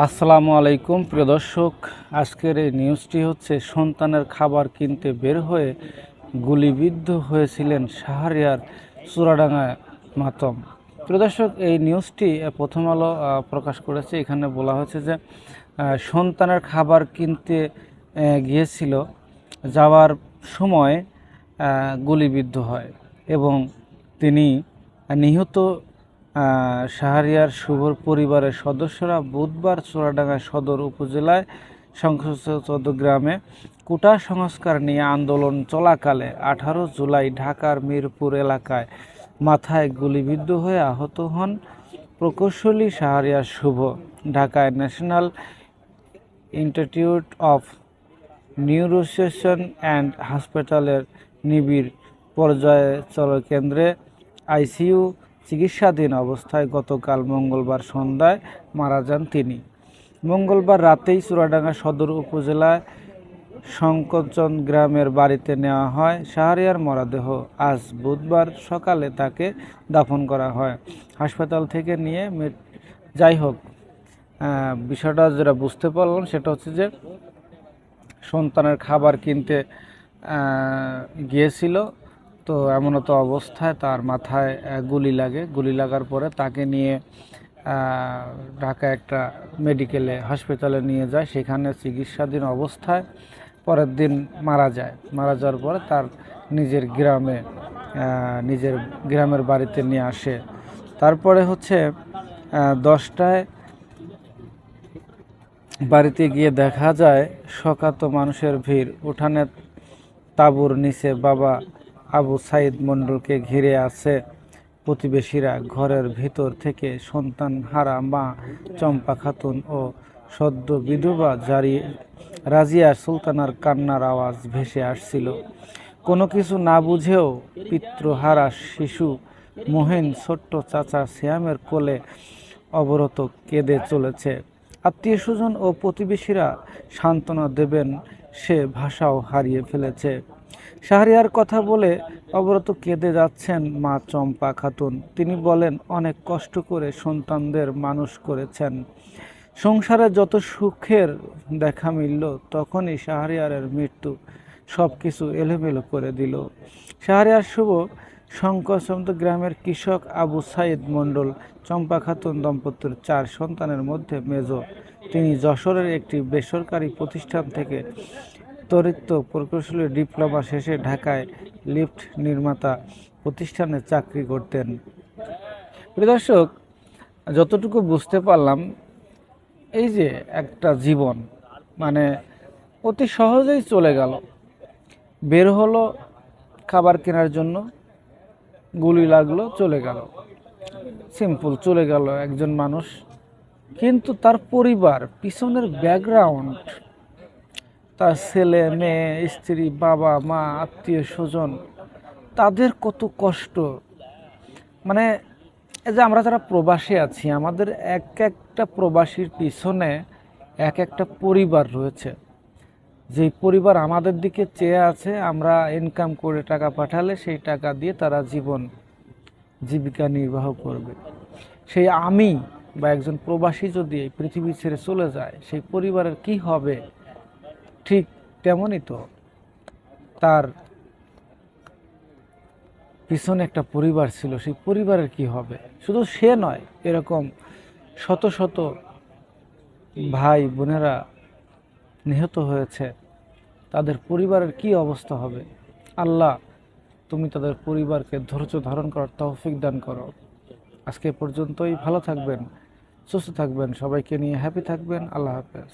আসসালামু আলাইকুম প্রিয় দর্শক, আজকের এই নিউজটি হচ্ছে সন্তানের খাবার কিনতে বের হয়ে গুলিবিদ্ধ হয়েছিলেন শাহরিয়ার চুরাডাঙ্গা মাতম। প্রিয় দর্শক, এই নিউজটি প্রথম আলো প্রকাশ করেছে। এখানে বলা হয়েছে যে সন্তানের খাবার কিনতে গিয়েছিল, যাওয়ার সময় গুলিবিদ্ধ হয় এবং তিনি নিহত শাহরিয়ার শুভর পরিবারের সদস্যরা বুধবার চুয়াডাঙ্গা সদর উপজেলায় সংসদ গ্রামে কোটা সংস্কার নিয়ে আন্দোলন চলাকালে 18 জুলাই ঢাকার মিরপুর এলাকায় মাথায় গুলিবিদ্ধ হয়ে আহত হন প্রকৌশলী শাহরিয়ার শুভ। ঢাকায় national institute of neurosurgeon and হাসপাতালের নিবিড় পর্যালোচনা কেন্দ্রে আইসিইউ চিকিৎসাধীন অবস্থায় গতকাল মঙ্গলবার সন্ধ্যায় মারা যান তিনি। মঙ্গলবার রাতেই চুয়াডাঙ্গা সদর উপজেলায় শঙ্করচন্দ গ্রামের বাড়িতে নেওয়া হয় শাহরিয়ার মরদেহ। আজ বুধবার সকালে তাকে দাফন করা হয় হাসপাতাল থেকে নিয়ে। যাই হোক, বিষয়টা যেটা বুঝতে পারলাম সেটা হচ্ছে যে সন্তানের খাবার কিনতে গিয়েছিল, তো এমনতো অবস্থায় তার মাথায় গুলি লাগার পরে তাকে নিয়ে ঢাকা একটা মেডিকেলে হাসপাতালে নিয়ে যায়। সেখানে চিকিৎসাধীন অবস্থায় পরের দিন মারা যাওয়ার পরে তার নিজের গ্রামের বাড়িতে নিয়ে আসে। তারপরে হচ্ছে 10টায় বাড়িতে গিয়ে দেখা যায় শোকার্ত মানুষের ভিড়। উঠানে তাঁবুর নিচে বাবা আবু সাইদ মণ্ডলকে ঘিরে আছে প্রতিবেশীরা। ঘরের ভিতর থেকে সন্তান হারা মা চম্পা খাতুন ও সদ্য বিধবা রাজিয়া সুলতানার কান্নার আওয়াজ ভেসে আসছিল। কোনো কিছু না বুঝেও পিতৃহারা শিশু মহিন ছোট্ট চাচা শ্যামের কোলে অবরত কেঁদে চলেছে। আত্মীয় স্বজন ও প্রতিবেশীরা সান্ত্বনা দেবেন সে ভাষাও হারিয়ে ফেলেছে। শাহরিয়ার কথা বলে অবরত কেঁদে যাচ্ছেন মা চম্পা খাতুন। তিনি বলেন, অনেক কষ্ট করে সন্তানদের মানুষ করেছেন। সংসারে যত সুখের দেখা মিলল, তখনই শাহরিয়ারের মৃত্যু সব কিছু এলোমেলো করে দিল। শাহরিয়ার শুভ শঙ্করচন্দ গ্রামের কৃষক আবু সাইদ মণ্ডল চম্পা খাতুন দম্পতির 4 সন্তানের মধ্যে মেজ। তিনি যশোরের একটি বেসরকারি প্রতিষ্ঠান থেকে তড়িৎ প্রকৌশলী ডিপ্লোমা শেষে ঢাকায় লিফট নির্মাতা প্রতিষ্ঠানে চাকরি করতেন। প্রিয় দর্শক, যতটুকু বুঝতে পারলাম, এই যে একটা জীবন মানে অতি সহজেই চলে গেল। বের হলো খাবার কেনার জন্য, গুলি লাগলো, চলে গেল। সিম্পল, চলে গেল একজন মানুষ। কিন্তু তার পরিবার, পিছনের ব্যাকগ্রাউন্ড, তার ছেলে মেয়ে, স্ত্রী, বাবা মা, আত্মীয় স্বজন, তাদের কত কষ্ট। মানে এই যে আমরা যারা প্রবাসী আছি, আমাদের একটা প্রবাসীর পিছনে একটা পরিবার রয়েছে, যেই পরিবার আমাদের দিকে চেয়ে আছে। আমরা ইনকাম করে টাকা পাঠালে সেই টাকা দিয়ে তারা জীবিকা নির্বাহ করবে। সেই আমি বা একজন প্রবাসী যদি এই পৃথিবী ছেড়ে চলে যায়, সেই পরিবারের কি হবে? ঠিক তেমনই তো তার পিছনে একটা পরিবার ছিল, সেই পরিবারের কি হবে? শুধু সে নয়, এরকম শত শত ভাই বোনেরা নিহত হয়েছে, তাদের পরিবারের কি অবস্থা হবে? আল্লাহ, তুমি তাদের পরিবারকে ধৈর্য ধারণ করার তৌফিক দান করো। আজকে পর্যন্তই। ভালো থাকবেন, সুস্থ থাকবেন, সবাইকে নিয়ে হ্যাপি থাকবেন। আল্লাহ হাফেজ।